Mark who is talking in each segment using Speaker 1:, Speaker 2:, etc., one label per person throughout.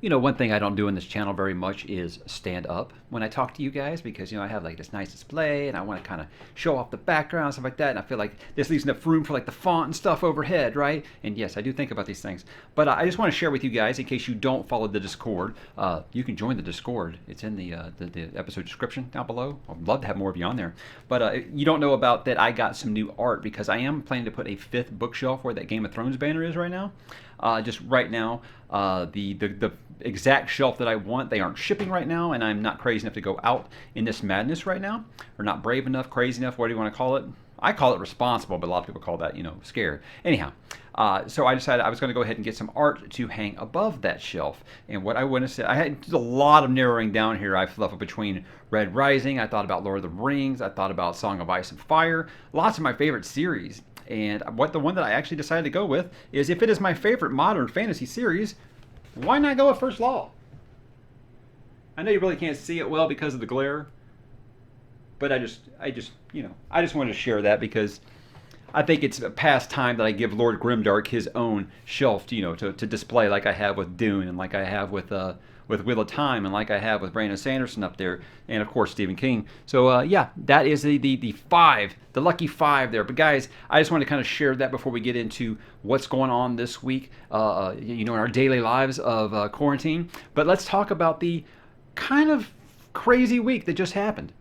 Speaker 1: one thing I don't do in this channel very much is stand up when I talk to you guys because, I have like this nice display and I want to kind of show off the background, stuff like that. And I feel like this leaves enough room for like the font and stuff overhead, right? And yes, I do think about these things. But I just want to share with you guys, in case you don't follow the Discord, you can join the Discord. It's in the episode description down below. I'd love to have more of you on there. But you don't know about that I got some new art because I am planning to put a 5th bookshelf where that Game of Thrones banner is right now. Just right now, the exact shelf that I want, they aren't shipping right now, and I'm not crazy enough to go out in this madness right now, or not brave enough, crazy enough, what do you want to call it? I call it responsible, but a lot of people call that, scared. Anyhow, so I decided I was going to go ahead and get some art to hang above that shelf. And what I want to say, I had a lot of narrowing down here. I fluffed between Red Rising, I thought about Lord of the Rings, I thought about Song of Ice and Fire, lots of my favorite series. And the one that I actually decided to go with is, if it is my favorite modern fantasy series, why not go with First Law? I know you really can't see it well because of the glare, but I just wanted to share that because I think it's past time that I give Lord Grimdark his own shelf, to display, like I have with Dune and like I have with Wheel of Time and like I have with Brandon Sanderson up there, and of course Stephen King. So yeah, that is the lucky 5 there. But guys, I just want to kind of share that before we get into what's going on this week, in our daily lives of quarantine. But let's talk about the kind of crazy week that just happened.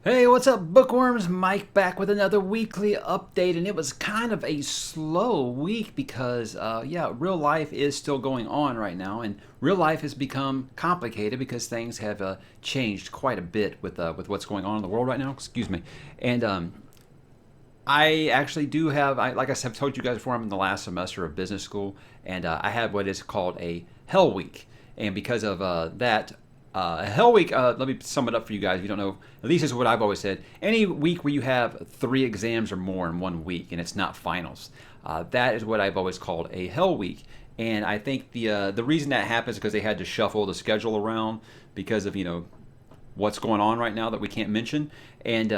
Speaker 1: Hey, what's up, bookworms? Mike back with another weekly update, and it was kind of a slow week because, real life is still going on right now, and real life has become complicated because things have changed quite a bit with what's going on in the world right now. Excuse me. And I actually do have, like I have told you guys before, I'm in the last semester of business school, and I have what is called a Hell Week, and because of that. Hell Week, let me sum it up for you guys if you don't know. At least this is what I've always said. Any week where you have 3 exams or more in one week and it's not finals, that is what I've always called a Hell Week. And I think the reason that happens is because they had to shuffle the schedule around because of, what's going on right now that we can't mention. And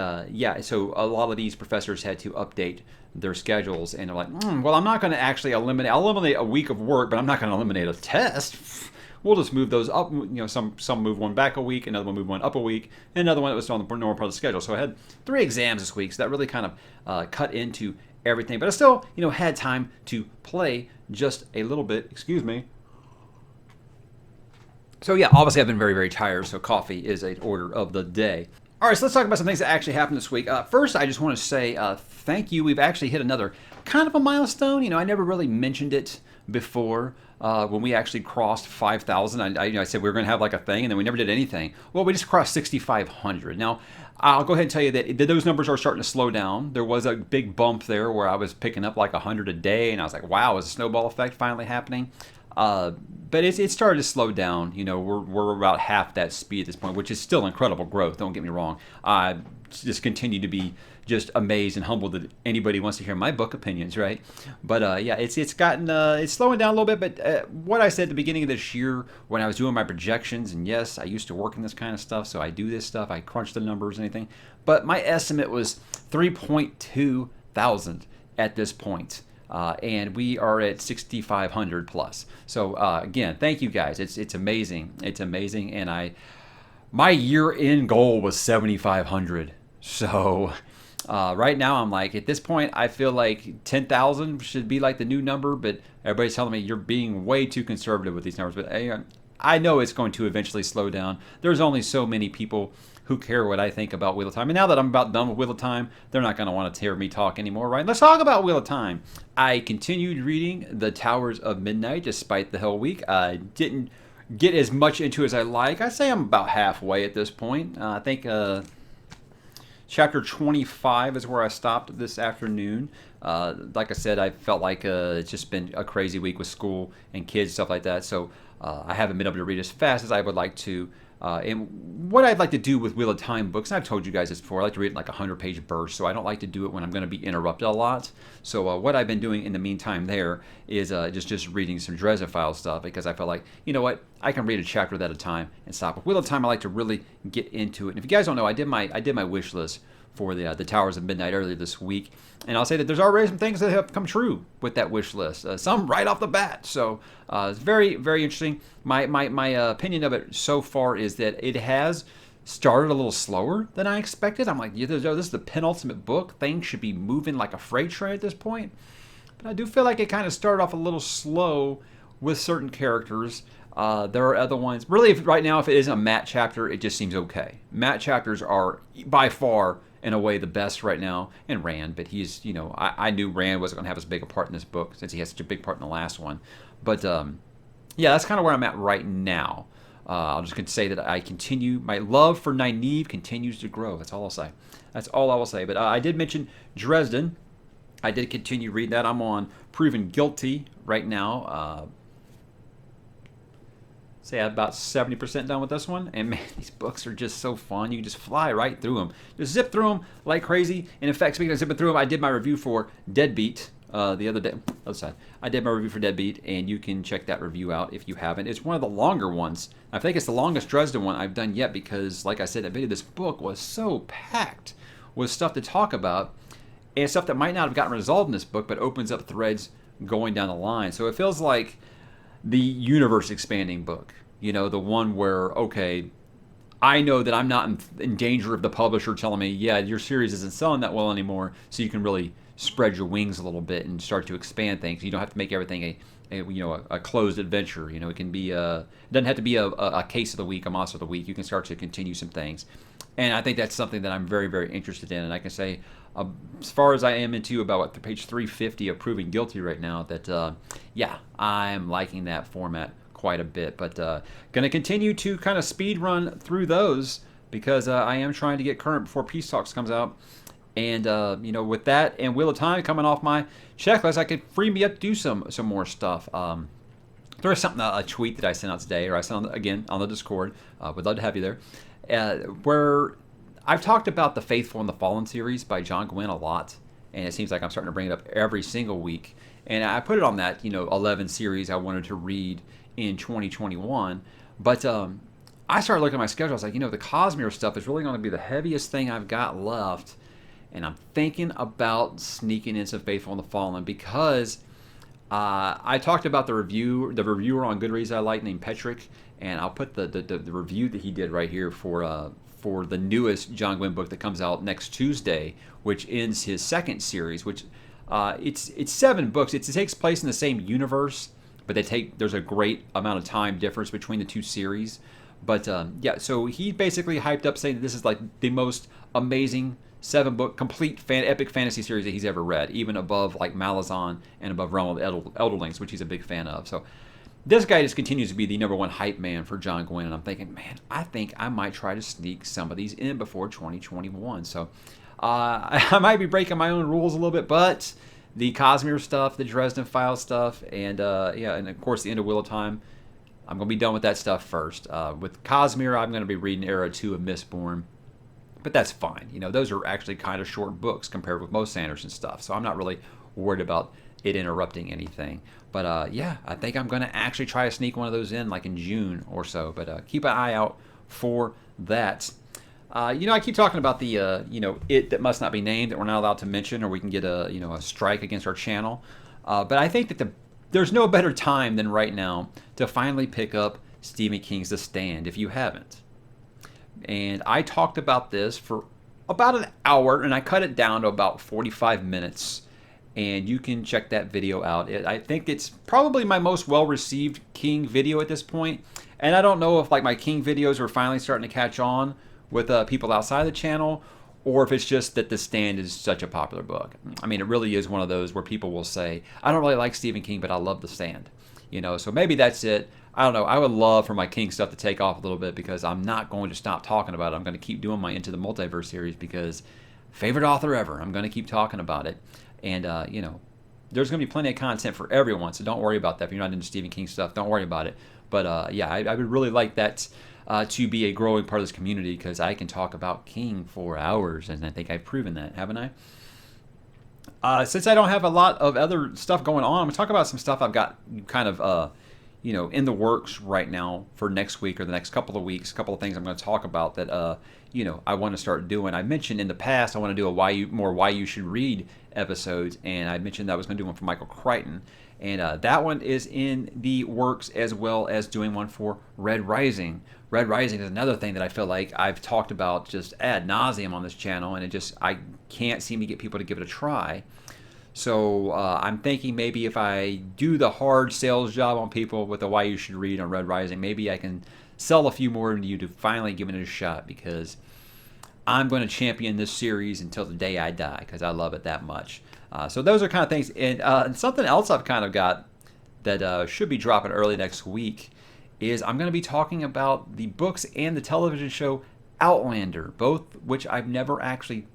Speaker 1: so a lot of these professors had to update their schedules, and they're like, well, I'm not going to actually I'll eliminate a week of work, but I'm not going to eliminate a test. We'll just move those up. Some move one back a week, another one move one up a week, and another one that was on the normal part of the schedule. So I had 3 exams this week, so that really kind of cut into everything. But I still, had time to play just a little bit. Excuse me. So yeah, obviously I've been very, very tired, so coffee is an order of the day. All right, so let's talk about some things that actually happened this week. First, I just want to say thank you. We've actually hit another kind of a milestone. I never really mentioned it before when we actually crossed 5,000. I said we were going to have like a thing, and then we never did anything. Well, we just crossed 6,500. Now, I'll go ahead and tell you that those numbers are starting to slow down. There was a big bump there where I was picking up like 100 a day, and I was like, wow, is a snowball effect finally happening? But it started to slow down. We're about half that speed at this point, which is still incredible growth. Don't get me wrong. I just continue to be just amazed and humbled that anybody wants to hear my book opinions, right? But it's gotten it's slowing down a little bit. But what I said at the beginning of this year when I was doing my projections, and yes, I used to work in this kind of stuff, so I do this stuff. I crunch the numbers and anything. But my estimate was 3.2 thousand at this point. And we are at 6,500 plus. So again, thank you guys. It's amazing. It's amazing. And my year-end goal was 7,500. So right now I'm like, at this point, I feel like 10,000 should be like the new number. But everybody's telling me you're being way too conservative with these numbers. But I know it's going to eventually slow down. There's only so many people who care what I think about Wheel of Time. And now that I'm about done with Wheel of Time, they're not going to want to hear me talk anymore, right? Let's talk about Wheel of Time. I continued reading The Towers of Midnight despite the Hell Week. I didn't get as much into it as I like. I'd say I'm about halfway at this point. I think chapter 25 is where I stopped this afternoon. Like I said, I felt like it's just been a crazy week with school and kids, stuff like that. So I haven't been able to read as fast as I would like to. And what I'd like to do with Wheel of Time books, and I've told you guys this before, I like to read in like 100-page bursts, so I don't like to do it when I'm going to be interrupted a lot. So what I've been doing in the meantime there is just reading some Dresden Files stuff, because I feel like, you know what, I can read a chapter at a time and stop. With Wheel of Time, I like to really get into it. And if you guys don't know, I did my wish list for the Towers of Midnight earlier this week, and I'll say that there's already some things that have come true with that wish list. Some right off the bat, so it's very, very interesting. My opinion of it so far is that it has started a little slower than I expected. I'm like, this is the penultimate book. Things should be moving like a freight train at this point, but I do feel like it kind of started off a little slow with certain characters. There are other ones. Really, right now, if it isn't a Matt chapter, it just seems okay. Matt chapters are by far, in a way, the best right now, and Rand, but he's, I knew Rand wasn't going to have as big a part in this book since he has such a big part in the last one. But, yeah, that's kind of where I'm at right now. I'll just gonna say that my love for Nynaeve continues to grow. That's all I'll say. That's all I will say. But I did mention Dresden. I did continue reading that. I'm on Proven Guilty right now. Say I'm about 70% done with this one, and man, these books are just so fun. You can just fly right through them, just zip through them like crazy. And in fact, speaking of zipping through them, I did my review for Deadbeat the other day. Other side, I did my review for Deadbeat, and you can check that review out if you haven't. It's one of the longer ones. I think it's the longest Dresden one I've done yet, because, like I said, that video, this book was so packed with stuff to talk about, and stuff that might not have gotten resolved in this book, but opens up threads going down the line. So it feels like the universe expanding book, the one where, okay, I know that I'm not in danger of the publisher telling me, yeah, your series isn't selling that well anymore, so you can really spread your wings a little bit and start to expand things. You don't have to make everything a closed adventure. It can be it doesn't have to be a case of the week, a monster of the week. You can start to continue some things, and I think that's something that I'm very, very interested in. And I can say, as far as I am into about page 350 of Proving Guilty right now, that yeah, I'm liking that format quite a bit. But going to continue to kind of speed run through those, because I am trying to get current before Peace Talks comes out. And with that and Wheel of Time coming off my checklist, I could free me up to do some more stuff. There was a tweet that I sent out today, or I sent again on the Discord. Would love to have you there. Where I've talked about the Faithful and the Fallen series by John Gwynne a lot, and it seems like I'm starting to bring it up every single week. And I put it on that 11 series I wanted to read in 2021, but I started looking at my schedule. I was like, the Cosmere stuff is really going to be the heaviest thing I've got left. And I'm thinking about sneaking in some Faithful and the Fallen, because I talked about the reviewer on Goodreads I like named Petrick, and I'll put the review that he did right here for the newest John Gwynne book that comes out next Tuesday, which ends his second series, which it's 7 books. It takes place in the same universe, but there's a great amount of time difference between the two series. But yeah, so he basically hyped up saying that this is like the most amazing 7-book complete epic fantasy series that he's ever read, even above like Malazan and above Realm of the Elderlings, which he's a big fan of. So this guy just continues to be the #1 hype man for John Gwynne, and I'm thinking, man, I think I might try to sneak some of these in before 2021. So I might be breaking my own rules a little bit, but the Cosmere stuff, the Dresden Files stuff, and yeah, and of course the end of Wheel of Time, I'm going to be done with that stuff first. With Cosmere, I'm going to be reading Era 2 of Mistborn. But that's fine. Those are actually kind of short books compared with most Sanderson stuff. So I'm not really worried about it interrupting anything. But yeah, I think I'm going to actually try to sneak one of those in like in June or so. But keep an eye out for that. I keep talking about the, it that must not be named that we're not allowed to mention, or we can get a strike against our channel. But I think that there's no better time than right now to finally pick up Stephen King's The Stand if you haven't. And I talked about this for about an hour, and I cut it down to about 45 minutes. And you can check that video out. I think it's probably my most well-received King video at this point. And I don't know if like my King videos are finally starting to catch on with people outside the channel, or if it's just that The Stand is such a popular book. I mean, it really is one of those where people will say, I don't really like Stephen King, but I love The Stand. So maybe that's it. I don't know. I would love for my King stuff to take off a little bit, because I'm not going to stop talking about it. I'm going to keep doing my Into the Multiverse series, because favorite author ever. I'm going to keep talking about it. And, there's going to be plenty of content for everyone, so don't worry about that. If you're not into Stephen King stuff, don't worry about it. But yeah, I would really like that to be a growing part of this community, because I can talk about King for hours, and I think I've proven that, haven't I? Since I don't have a lot of other stuff going on, I'm going to talk about some stuff I've got kind of in the works right now for next week or the next couple of weeks. A couple of things I'm going to talk about that I want to start doing. I mentioned in the past I want to do a why you should read episodes, and I mentioned that I was going to do one for Michael Crichton, and that one is in the works, as well as doing one for Red Rising. Red Rising is another thing that I feel like I've talked about just ad nauseum on this channel, and I can't seem to get people to give it a try. So I'm thinking maybe if I do the hard sales job on people with the why you should read on Red Rising, maybe I can sell a few more into you to finally give it a shot, because I'm going to champion this series until the day I die, because I love it that much. So those are kind of things. And something else I've kind of got that should be dropping early next week is I'm going to be talking about the books and the television show Outlander, both which I've never actually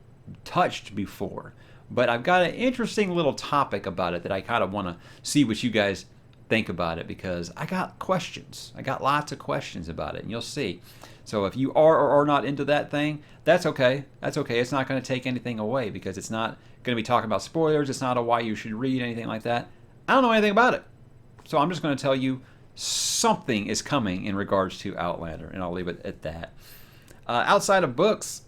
Speaker 1: touched before. But I've got an interesting little topic about it that I kind of want to see what you guys think about it, because I got questions. I got lots of questions about it, and you'll see. So if you are or are not into that thing, that's okay. That's okay. It's not going to take anything away, because it's not going to be talking about spoilers. It's not a why you should read, anything like that. I don't know anything about it. So I'm just going to tell you something is coming in regards to Outlander, and I'll leave it at that. Outside of books,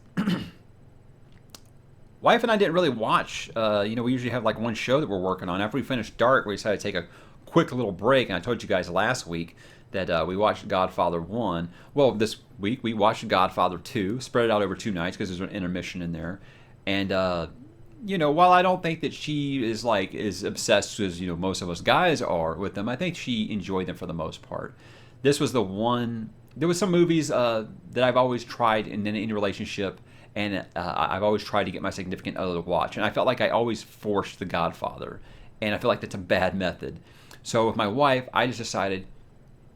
Speaker 1: wife and I didn't really watch. We usually have like one show that we're working on. After we finished Dark, we decided to take a quick little break, and I told you guys last week that we watched Godfather 1. Well, this week we watched Godfather 2, spread it out over 2 nights because there's an intermission in there. And, while I don't think that she is like as obsessed as, most of us guys are with them, I think she enjoyed them for the most part. This was the one, there was some movies that I've always tried in any relationship, and I've always tried to get my significant other to watch. And I felt like I always forced The Godfather, and I feel like that's a bad method. So with my wife, I just decided,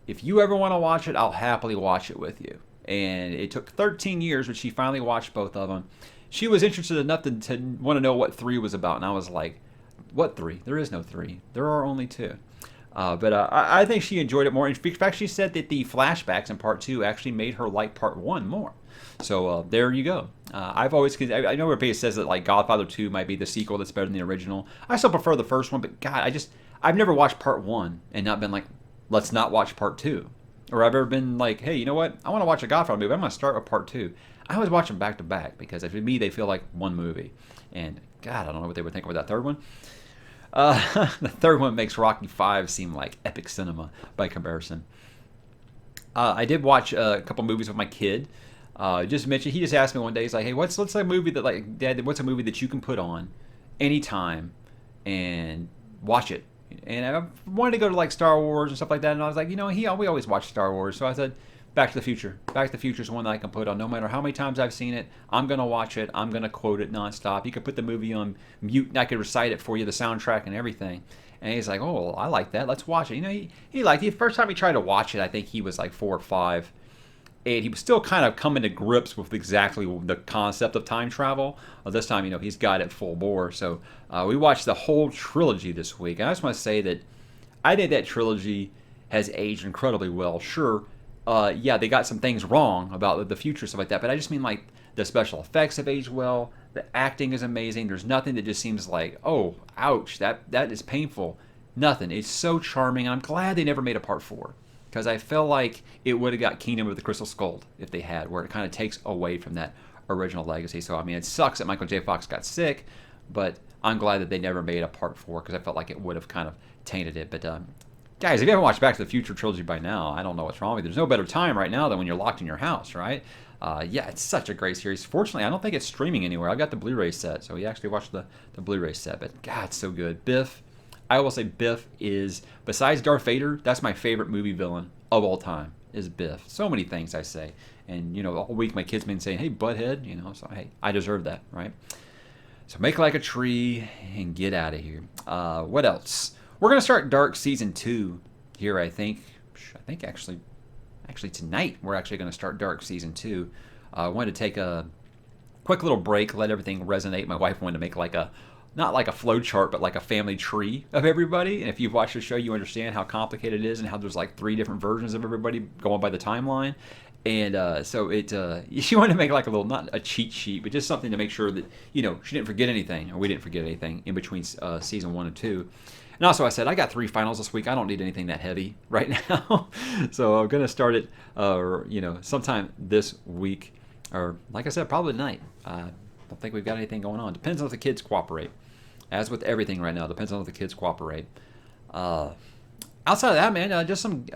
Speaker 1: if you ever want to watch it, I'll happily watch it with you. And it took 13 years, but she finally watched both of them. She was interested enough to want to know what 3 was about, and I was like, what 3? There is no 3. There are only 2. But I think she enjoyed it more. In fact, she said that the flashbacks in part 2 actually made her like part 1 more. So there you go. I know everybody says that like Godfather 2 might be the sequel that's better than the original. I still prefer the first one, but God, I've never watched part 1 and not been like, let's not watch part 2. Or I've ever been like, hey, you know what? I want to watch a Godfather movie. I'm going to start with part 2. I always watch them back to back, because to me they feel like one movie. And God, I don't know what they would think about that third one. The third one makes Rocky V seem like epic cinema by comparison. I did watch a couple movies with my kid. He just asked me one day, he's like, hey, what's a movie that, like, Dad, what's a movie that you can put on anytime and watch it? And I wanted to go to like Star Wars and stuff like that, and I was like, we always watch Star Wars, so I said, Back to the Future. Back to the Future is one that I can put on no matter how many times I've seen it. I'm going to watch it. I'm going to quote it nonstop. You could put the movie on mute, and I could recite it for you, the soundtrack and everything. And he's like, oh, I like that. Let's watch it. He liked it. The first time he tried to watch it, I think he was like 4 or 5. And he was still kind of coming to grips with exactly the concept of time travel. Well, this time, he's got it full bore. So we watched the whole trilogy this week. And I just want to say that I think that trilogy has aged incredibly well. Sure, they got some things wrong about the future, stuff like that. But I just mean like the special effects have aged well. The acting is amazing. There's nothing that just seems like, oh, ouch, that is painful. Nothing. It's so charming. And I'm glad they never made a part 4. Because I feel like it would have got Kingdom of the Crystal Skull if they had, where it kind of takes away from that original legacy. So, I mean, it sucks that Michael J. Fox got sick, but I'm glad that they never made a part 4, because I felt like it would have kind of tainted it. But, guys, if you haven't watched Back to the Future trilogy by now, I don't know what's wrong with you. There's no better time right now than when you're locked in your house, right? It's such a great series. Fortunately, I don't think it's streaming anywhere. I've got the Blu-ray set, so we actually watched the Blu-ray set. But, God, it's so good. Biff. I will say Biff is, besides Darth Vader, that's my favorite movie villain of all time, is Biff. So many things I say. And, the whole week my kids been saying, hey, butthead, so hey, I deserve that, right? So make like a tree and get out of here. What else? We're going to start Dark Season 2 here, I think actually tonight we're actually going to start Dark Season 2. I wanted to take a quick little break, let everything resonate. My wife wanted to make like a not like a flow chart, but like a family tree of everybody. And if you've watched the show, you understand how complicated it is and how there's like 3 different versions of everybody going by the timeline. And so she wanted to make like a little, not a cheat sheet, but just something to make sure that, she didn't forget anything, or we didn't forget anything in between season 1 and 2. And also I said, I got 3 finals this week. I don't need anything that heavy right now. So I'm going to start it, sometime this week, or like I said, probably tonight. I don't think we've got anything going on. Depends on if the kids cooperate. As with everything right now, depends on if the kids cooperate. Outside of that, man, just some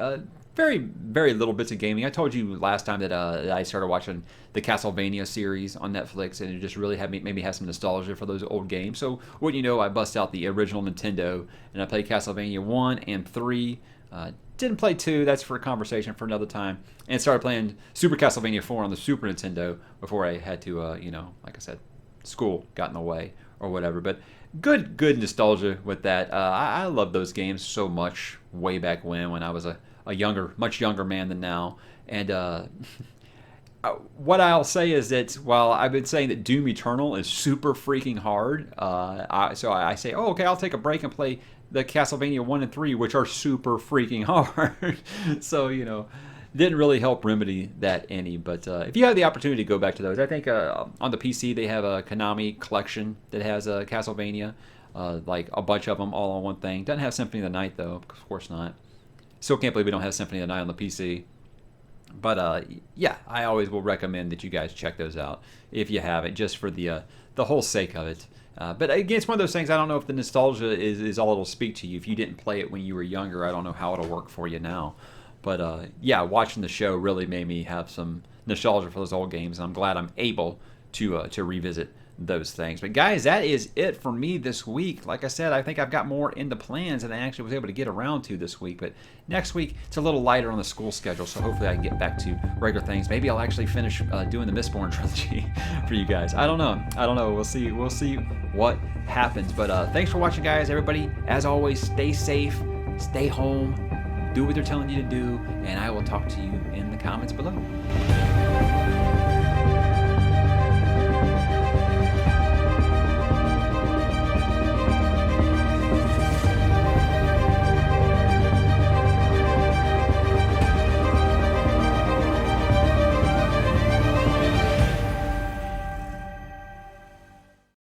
Speaker 1: very, very little bits of gaming. I told you last time that I started watching the Castlevania series on Netflix, and it just really made me have some nostalgia for those old games. So, what I bust out the original Nintendo, and I played Castlevania 1 and 3. Didn't play 2, that's for a conversation for another time. And started playing Super Castlevania 4 on the Super Nintendo before I had to, like I said, school got in the way or whatever. But good nostalgia with that. I love those games so much way back when I was a much younger man than now. And what I'll say is that while I've been saying that Doom Eternal is super freaking hard, so I say, oh, okay, I'll take a break and play the Castlevania 1 and 3, which are super freaking hard. So, didn't really help remedy that any. But if you have the opportunity to go back to those, I think on the PC they have a Konami collection that has Castlevania, like a bunch of them all on one thing. Doesn't have Symphony of the Night, though. Of course not. Still can't believe we don't have Symphony of the Night on the PC. But yeah, I always will recommend that you guys check those out if you haven't, just for the whole sake of it. But again, it's one of those things, I don't know if the nostalgia is all it'll speak to you. If you didn't play it when you were younger, I don't know how it'll work for you now. But yeah, watching the show really made me have some nostalgia for those old games, and I'm glad I'm able to revisit those things. But guys, that is it for me this week. Like I said, I think I've got more in the plans than I actually was able to get around to this week. But next week, it's a little lighter on the school schedule, so hopefully I can get back to regular things. Maybe I'll actually finish doing the Mistborn trilogy for you guys. I don't know. We'll see what happens. But thanks for watching, guys. Everybody, as always, stay safe, stay home, do what they're telling you to do, and I will talk to you in the comments below.